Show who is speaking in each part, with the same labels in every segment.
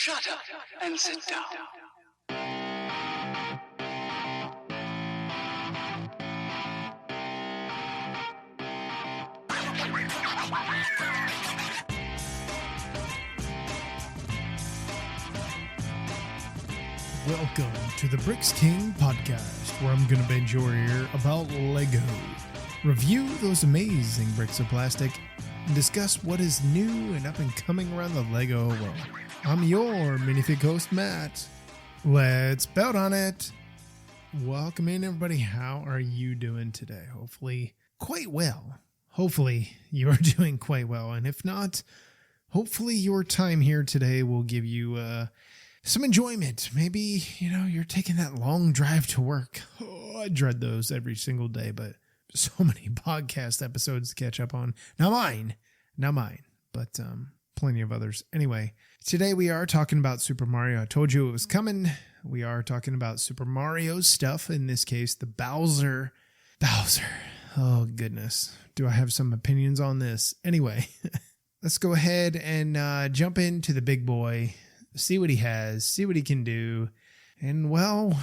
Speaker 1: Shut up and sit down.
Speaker 2: Welcome to the Bricks King podcast, where I'm going to bend your ear about Lego, review those amazing bricks of plastic, and discuss what is new and up and coming around the Lego world. I'm your Minifigure host, Matt. Let's build on it. Welcome in, everybody. How are you doing today? Hopefully quite well. Hopefully you are doing quite well. And if not, hopefully your time here today will give you some enjoyment. Maybe, you're taking that long drive to work. Oh, I dread those every single day, but so many podcast episodes to catch up on. Not mine, but plenty of others. Anyway, today we are talking about Super Mario. I told you it was coming. We are talking about Super Mario stuff. In this case, the Bowser. Oh, goodness. Do I have some opinions on this? Anyway, let's go ahead and jump into the big boy. See what he has, see what he can do. And well,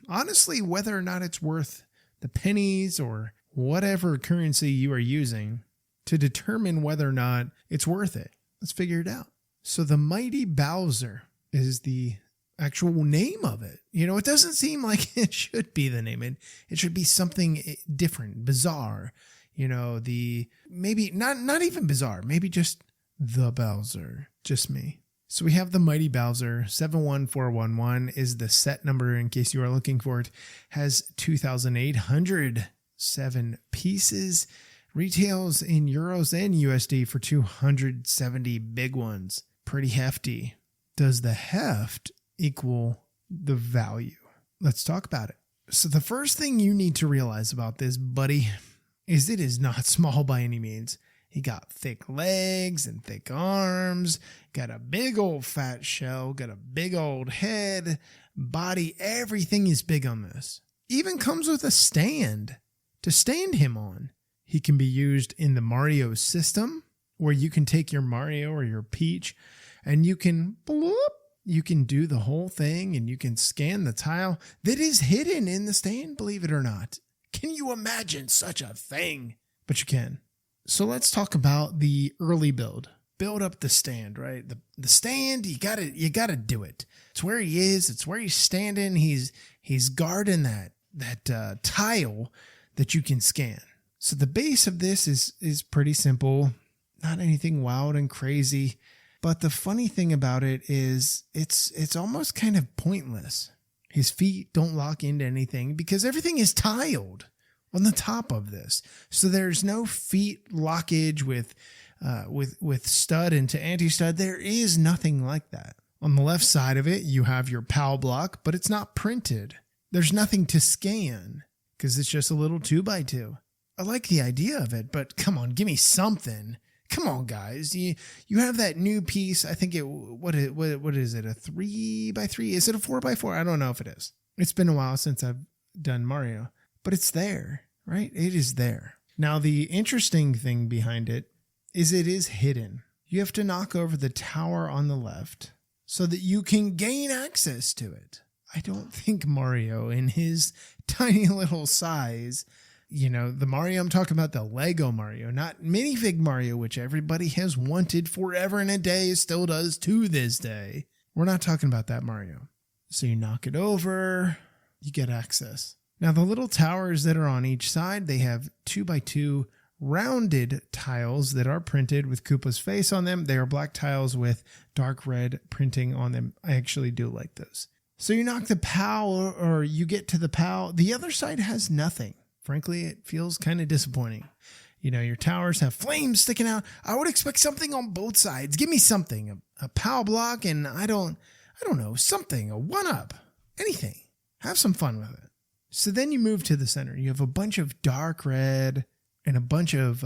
Speaker 2: honestly, whether or not it's worth the pennies or whatever currency you are using to determine whether or not it's worth it. Let's figure it out. So the Mighty Bowser is the actual name of it. It doesn't seem like it should be the name. It should be something different, bizarre. Maybe not even bizarre, maybe just the Bowser, just me. So we have the Mighty Bowser. 71411 is the set number in case you are looking for it. Has 2,807 pieces. Retails in euros and USD for 270 big ones. Pretty hefty. Does the heft equal the value? Let's talk about it. So the first thing you need to realize about this, buddy, is it is not small by any means. He got thick legs and thick arms, got a big old fat shell, got a big old head, body, everything is big on this. Even comes with a stand to stand him on. He can be used in the Mario system, where you can take your Mario or your Peach and you can do the whole thing and you can scan the tile that is hidden in the stand, believe it or not. Can you imagine such a thing? But you can. So let's talk about the early build. Build up the stand, right? The stand, you gotta do it. It's where he is. It's where he's standing. He's guarding that tile that you can scan. So the base of this is pretty simple. Not anything wild and crazy. But the funny thing about it is it's almost kind of pointless. His feet don't lock into anything because everything is tiled on the top of this. So there's no feet lockage with stud into anti-stud. There is nothing like that. On the left side of it, you have your PAL block, but it's not printed. There's nothing to scan because it's just a little 2x2. I like the idea of it, but come on, give me something. Come on, guys. You have that new piece. I think what is it? A 3x3? Is it a 4x4? I don't know if it is. It's been a while since I've done Mario. But it's there, right? It is there. Now, the interesting thing behind it is hidden. You have to knock over the tower on the left so that you can gain access to it. I don't think Mario, in his tiny little size, the Mario I'm talking about, the Lego Mario, not Minifig Mario, which everybody has wanted forever and a day, still does to this day. We're not talking about that Mario. So you knock it over, you get access. Now, the little towers that are on each side, they have 2x2 rounded tiles that are printed with Koopa's face on them. They are black tiles with dark red printing on them. I actually do like those. So you knock the PAL or you get to the PAL. The other side has nothing. Frankly, it feels kind of disappointing. Your towers have flames sticking out. I would expect something on both sides. Give me something, a PAL block, and I don't know, something, a 1-up, anything. Have some fun with it. So then you move to the center. You have a bunch of dark red and a bunch of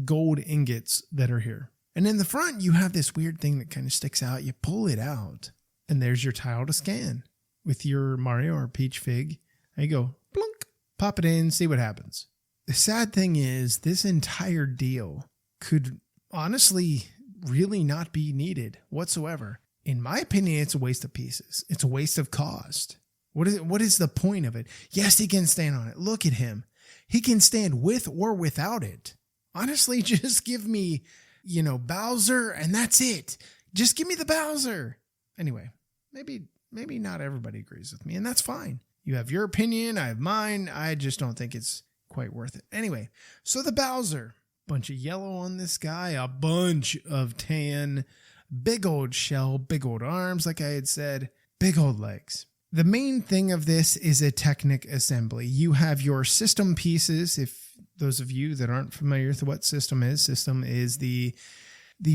Speaker 2: gold ingots that are here. And in the front, you have this weird thing that kind of sticks out. You pull it out, and there's your tile to scan with your Mario or Peach Fig. There you go. Blunk. Pop it in, see what happens. The sad thing is this entire deal could honestly really not be needed whatsoever In my opinion, it's a waste of pieces. It's a waste of cost. What is the point of it? Yes, he can stand on it. Look at him. He can stand with or without it. Honestly, just give me, Bowser, and that's it. Just give me the Bowser. Anyway, maybe not everybody agrees with me, and that's fine. You have your opinion, I have mine. I just don't think it's quite worth it. Anyway, so the Bowser, bunch of yellow on this guy, a bunch of tan, big old shell, big old arms, like I had said, big old legs. The main thing of this is a Technic assembly. You have your system pieces. If those of you that aren't familiar with what system is the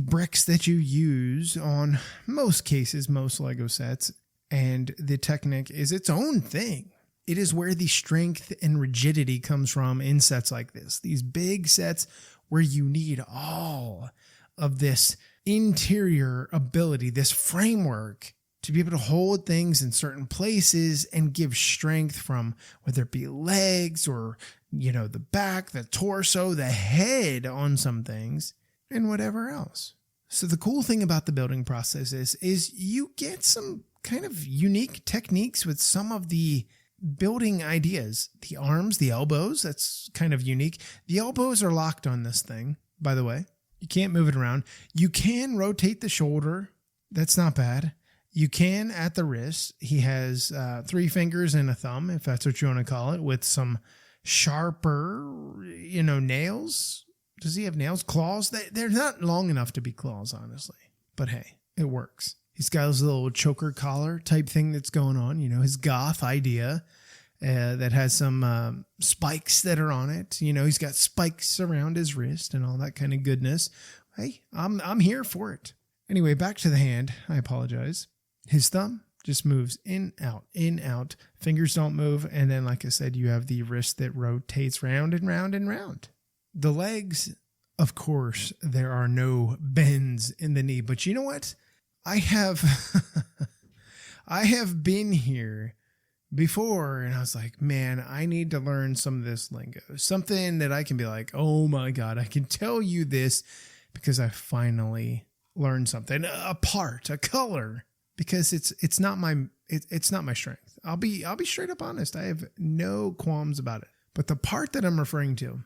Speaker 2: bricks that you use on most cases, most Lego sets. And the Technic is its own thing. It is where the strength and rigidity comes from in sets like this. These big sets where you need all of this interior ability, this framework to be able to hold things in certain places and give strength from whether it be legs or, the back, the torso, the head on some things and whatever else. So the cool thing about the building process is you get some kind of unique techniques with some of the building ideas. The arms, the elbows, that's kind of unique. The elbows are locked on this thing, by the way. You can't move it around. You can rotate the shoulder. That's not bad. You can at the wrist. He has 3 fingers and a thumb, if that's what you want to call it, with some sharper, nails. Does he have nails? Claws? They're not long enough to be claws, honestly. But hey, it works. He's got his little choker collar type thing that's going on, his goth idea that has some spikes that are on it. He's got spikes around his wrist and all that kind of goodness. Hey, I'm here for it. Anyway, back to the hand. I apologize. His thumb just moves in, out. Fingers don't move. And then, like I said, you have the wrist that rotates round and round and round. The legs, of course, there are no bends in the knee. But you know what? I have been here before and I was like, man, I need to learn some of this lingo. Something that I can be like, oh my God, I can tell you this because I finally learned something, a part, a color, because it's not my strength. I'll be straight up honest. I have no qualms about it. But the part that I'm referring to,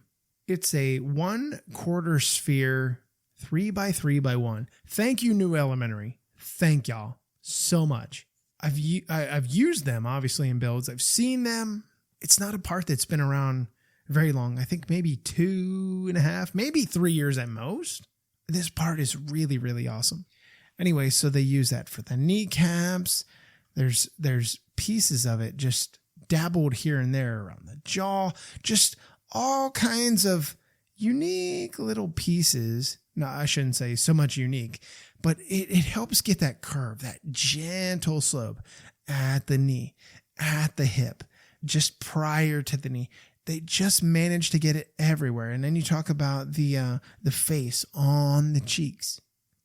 Speaker 2: it's a 1/4 sphere, 3x3x1. Thank you, New Elementary. Thank y'all so much. I've used them obviously in builds. I've seen them. It's not a part that's been around very long. I think maybe 2.5, maybe 3 years at most. This part is really, really awesome. Anyway, so they use that for the kneecaps. There's pieces of it just dabbled here and there around the jaw. Just all kinds of unique little pieces. No, I shouldn't say so much unique, but it helps get that curve, that gentle slope at the knee, at the hip, just prior to the knee. They just managed to get it everywhere. And then you talk about the face on the cheeks.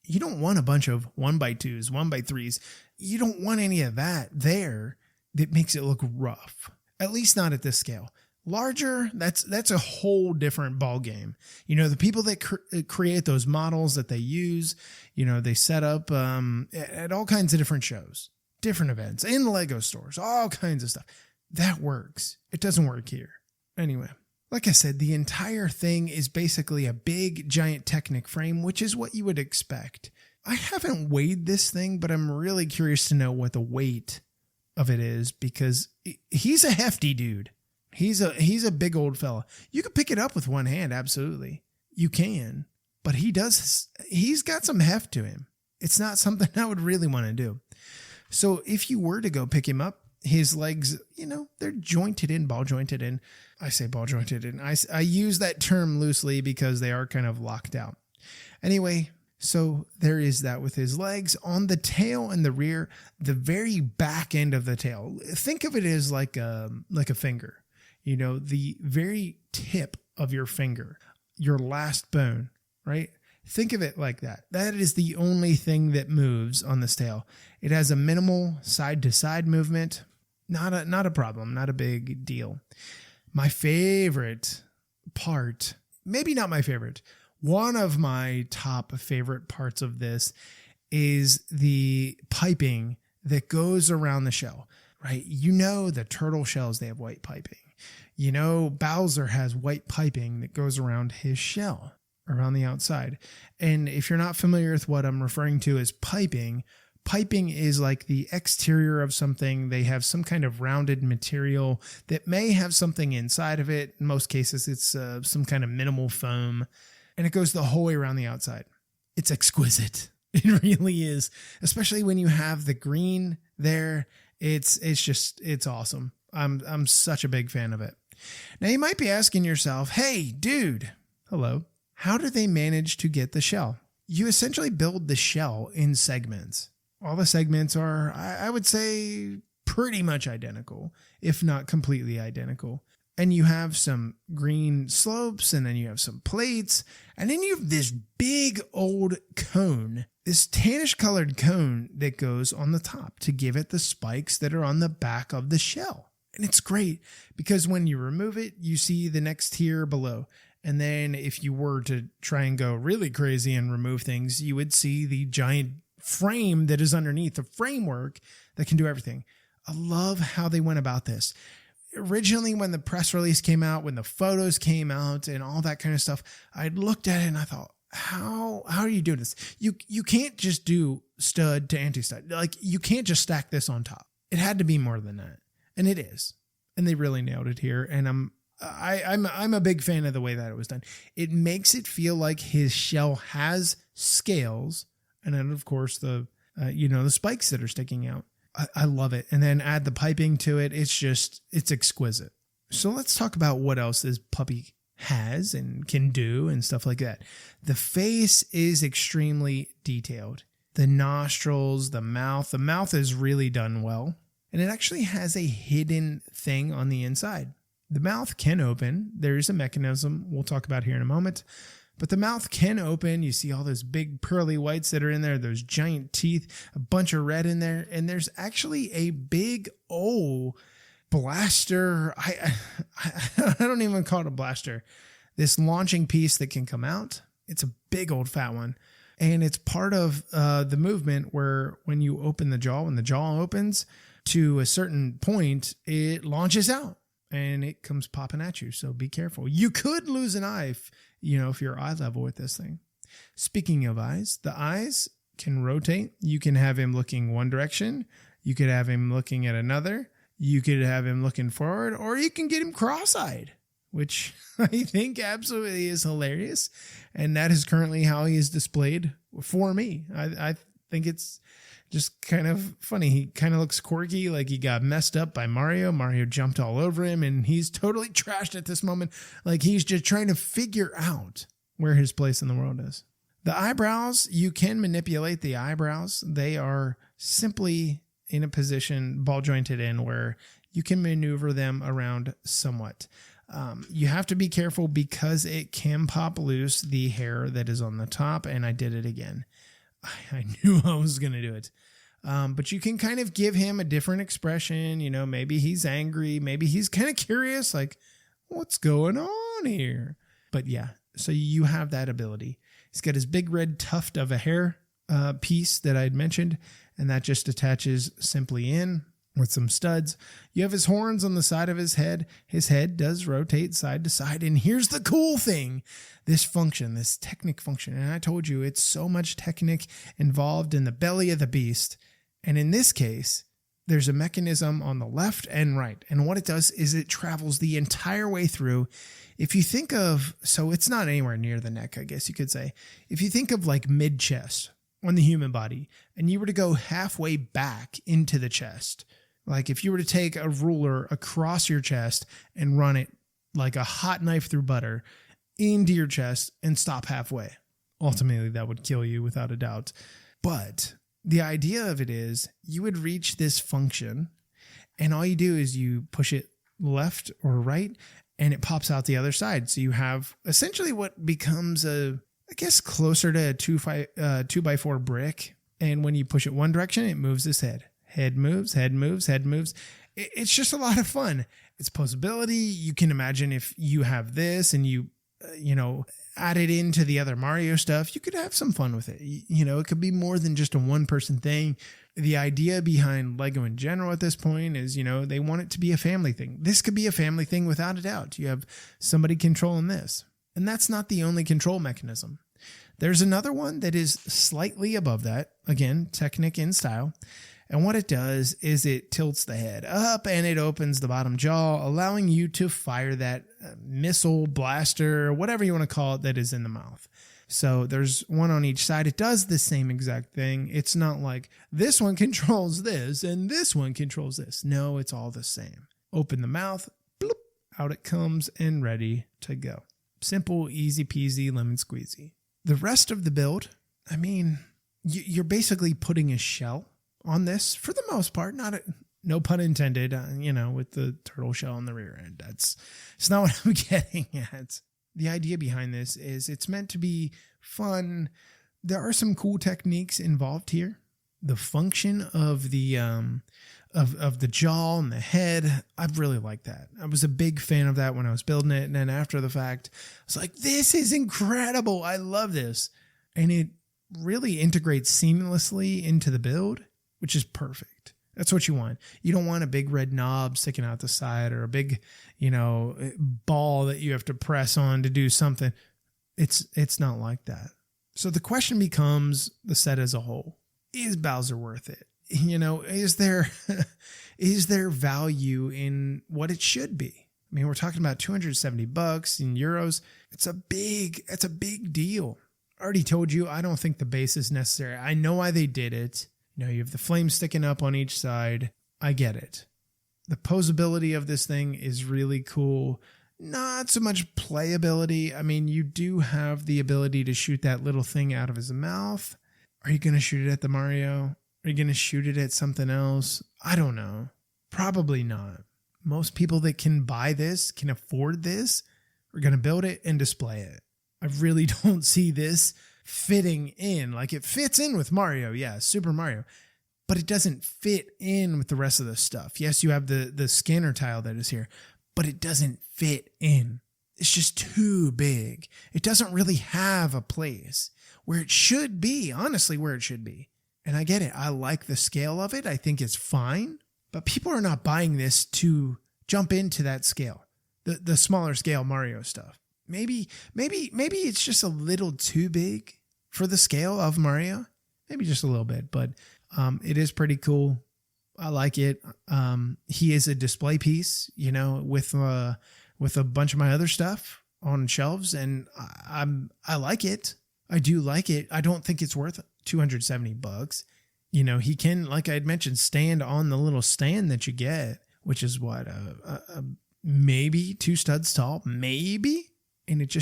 Speaker 2: You don't want a bunch of 1x2s, 1x3s. You don't want any of that there that makes it look rough, at least not at this scale. Larger, that's a whole different ball game. The people that create those models that they use, they set up at all kinds of different shows, different events, in Lego stores, all kinds of stuff. That works. It doesn't work here. Anyway, like I said, the entire thing is basically a big, giant Technic frame, which is what you would expect. I haven't weighed this thing, but I'm really curious to know what the weight of it is because he's a hefty dude. He's a big old fella. You can pick it up with one hand. Absolutely. You can, but he's got some heft to him. It's not something I would really want to do. So if you were to go pick him up, his legs, they're jointed in, ball jointed in. I say ball jointed in. I use that term loosely because they are kind of locked out. Anyway, so there is that with his legs. On the tail and the rear, the very back end of the tail, think of it as like a finger. The very tip of your finger, your last bone, right? Think of it like that. That is the only thing that moves on this tail. It has a minimal side-to-side movement. Not a problem, not a big deal. My favorite part, maybe not my favorite, one of my top favorite parts of this is the piping that goes around the shell, right? The turtle shells, they have white piping. Bowser has white piping that goes around his shell, around the outside. And if you're not familiar with what I'm referring to as piping is like the exterior of something. They have some kind of rounded material that may have something inside of it. In most cases, it's some kind of minimal foam, and it goes the whole way around the outside. It's exquisite. It really is, especially when you have the green there. It's awesome. I'm such a big fan of it. Now you might be asking yourself, hey, dude, hello, how do they manage to get the shell? You essentially build the shell in segments. All the segments are, I would say, pretty much identical, if not completely identical. And you have some green slopes, and then you have some plates, and then you have this big old cone, this tannish colored cone that goes on the top to give it the spikes that are on the back of the shell. And it's great because when you remove it, you see the next tier below. And then if you were to try and go really crazy and remove things, you would see the giant frame that is underneath, the framework that can do everything. I love how they went about this. Originally, when the press release came out, when the photos came out and all that kind of stuff, I looked at it and I thought, how are you doing this? You can't just do stud to anti-stud. Like, you can't just stack this on top. It had to be more than that. And it is. And they really nailed it here. And I'm a big fan of the way that it was done. It makes it feel like his shell has scales. And then, of course, the spikes that are sticking out. I love it. And then add the piping to it. It's exquisite. So let's talk about what else this puppy has and can do and stuff like that. The face is extremely detailed. The nostrils, the mouth is really done well. And it actually has a hidden thing on the inside. The mouth can open. There is a mechanism we'll talk about here in a moment. But the mouth can open. You see all those big pearly whites that are in there, those giant teeth, a bunch of red in there. And there's actually a big old blaster. I don't even call it a blaster. This launching piece that can come out. It's a big old fat one. And it's part of the movement where when you open the jaw, when the jaw opens to a certain point, it launches out and it comes popping at you. So be careful. You could lose an eye if you're eye level with this thing. Speaking of eyes, the eyes can rotate. You can have him looking one direction. You could have him looking at another. You could have him looking forward, or you can get him cross-eyed, which I think absolutely is hilarious. And that is currently how he is displayed for me. I think it's just kind of funny. He kind of looks quirky, like he got messed up by Mario. Mario jumped all over him, and he's totally trashed at this moment. Like he's just trying to figure out where his place in the world is. The eyebrows, you can manipulate the eyebrows. They are simply in a position, ball jointed in, where you can maneuver them around somewhat. You have to be careful because it can pop loose the hair that is on the top, and I did it again. I knew I was going to do it. But you can kind of give him a different expression. Maybe he's angry. Maybe he's kind of curious, like, what's going on here? But yeah, so you have that ability. He's got his big red tuft of a hair piece that I'd mentioned, and that just attaches simply in with some studs. You have his horns on the side of his head. His head does rotate side to side. And here's the cool thing, this function, this technic function. And I told you it's so much technic involved in the belly of the beast. And in this case, there's a mechanism on the left and right. And what it does is it travels the entire way through. If you think of, so it's not anywhere near the neck, I guess you could say. If you think of like mid-chest on the human body, and you were to go halfway back into the chest, like if you were to take a ruler across your chest and run it like a hot knife through butter into your chest and stop halfway, ultimately that would kill you without a doubt. But the idea of it is you would reach this function, and all you do is you push it left or right and it pops out the other side. So you have essentially what becomes closer to a 2x4 brick. And when you push it one direction, it moves his head. Head moves, head moves, head moves. It's just a lot of fun. It's posability. You can imagine if you have this and you add it into the other Mario stuff, you could have some fun with it. It could be more than just a one-person thing. The idea behind Lego in general at this point is, they want it to be a family thing. This could be a family thing without a doubt. You have somebody controlling this. And that's not the only control mechanism. There's another one that is slightly above that. Again, Technic in style. And what it does is it tilts the head up and it opens the bottom jaw, allowing you to fire that missile, blaster, whatever you want to call it, that is in the mouth. So there's one on each side. It does the same exact thing. It's not like this one controls this and this one controls this. No, it's all the same. Open the mouth, bloop, out it comes and ready to go. Simple, easy peasy, lemon squeezy. The rest of the build, you're basically putting a shell on this for the most part, no pun intended, with the turtle shell on the rear end. It's not what I'm getting at. The idea behind this is it's meant to be fun. There are some cool techniques involved here. The function of the of the jaw and the head, I've really liked that. I was a big fan of that when I was building it, and then after the fact, I was like, this is incredible. I love this. And it really integrates seamlessly into the build, which is perfect. That's what you want. You don't want a big red knob sticking out the side or a big, ball that you have to press on to do something. It's not like that. So the question becomes the set as a whole. Is Bowser worth it? Is there value in what it should be? We're talking about $270 in euros. It's a big deal. I already told you, I don't think the base is necessary. I know why they did it. You have the flames sticking up on each side. I get it. The posability of this thing is really cool. Not so much playability. You do have the ability to shoot that little thing out of his mouth. Are you going to shoot it at the Mario? Are you going to shoot it at something else? I don't know. Probably not. Most people that can buy this, can afford this, are going to build it and display it. I really don't see this fitting in. Like, it fits in with Mario, yeah, Super Mario, but it doesn't fit in with the rest of the stuff. Yes, you have the scanner tile that is here, but it doesn't fit in. It's just too big. It doesn't really have a place where it should be, honestly, where it should be. And I get it. I like the scale of it. I think it's fine, but people are not buying this to jump into that scale, the smaller scale Mario stuff. Maybe it's just a little too big for the scale of Mario. Maybe just a little bit, but it is pretty cool. I like it. He is a display piece, with a bunch of my other stuff on shelves, and I like it. I do like it. I don't think it's worth $270. He can, like I had mentioned, stand on the little stand that you get, which is what maybe 2 studs tall, maybe. And it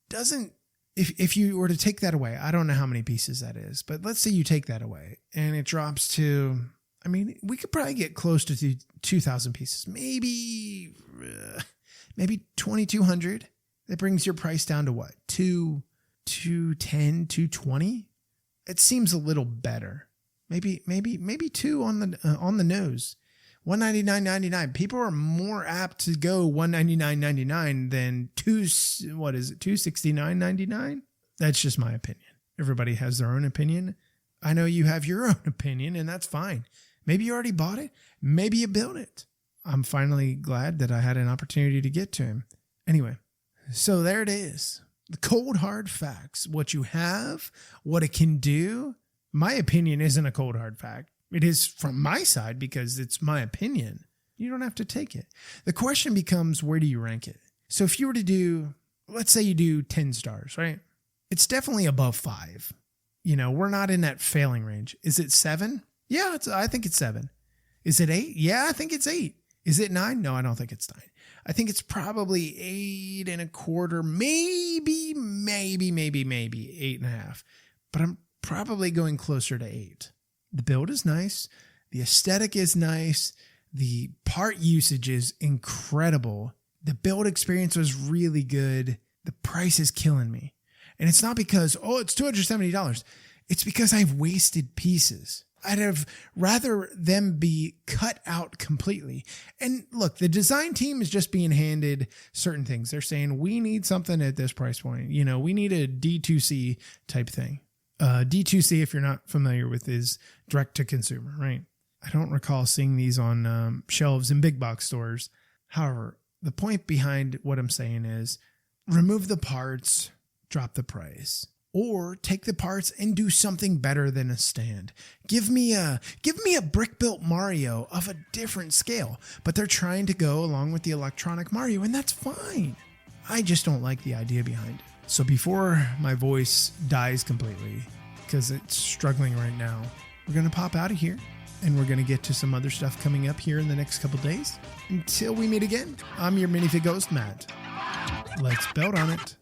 Speaker 2: doesn't, if you were to take that away, I don't know how many pieces that is, but let's say you take that away and it drops to, we could probably get close to 2,000 pieces, maybe 2,200. That brings your price down to what? 210, 220. It seems a little better. Maybe 2 on the nose. $199.99. People are more apt to go $199.99 than $269.99. That's just my opinion. Everybody has their own opinion. I know you have your own opinion, and that's fine. Maybe you already bought it. Maybe you built it. I'm finally glad that I had an opportunity to get to him. Anyway, so there it is. The cold hard facts. What you have, what it can do. My opinion isn't a cold hard fact. It is from my side because it's my opinion. You don't have to take it. The question becomes, where do you rank it? So if you were to do, let's say you do 10 stars, right? It's definitely above 5. We're not in that failing range. Is it 7? Yeah, I think it's 7. Is it 8? Yeah, I think it's 8. Is it 9? No, I don't think it's 9. I think it's probably 8.25, maybe 8.5. But I'm probably going closer to 8. The build is nice. The aesthetic is nice. The part usage is incredible. The build experience was really good. The price is killing me. And it's not because, it's $270. It's because I've wasted pieces. I'd have rather them be cut out completely. And look, the design team is just being handed certain things. They're saying, we need something at this price point. You know, we need a D2C type thing. D2C, if you're not familiar with, is direct to consumer, right? I don't recall seeing these on shelves in big box stores. However, the point behind what I'm saying is remove the parts, drop the price. Or take the parts and do something better than a stand. Give me a brick-built Mario of a different scale. But they're trying to go along with the electronic Mario, and that's fine. I just don't like the idea behind it. So before my voice dies completely, because it's struggling right now, we're going to pop out of here, and we're going to get to some other stuff coming up here in the next couple days. Until we meet again, I'm your Minifig host, Matt. Let's build on it.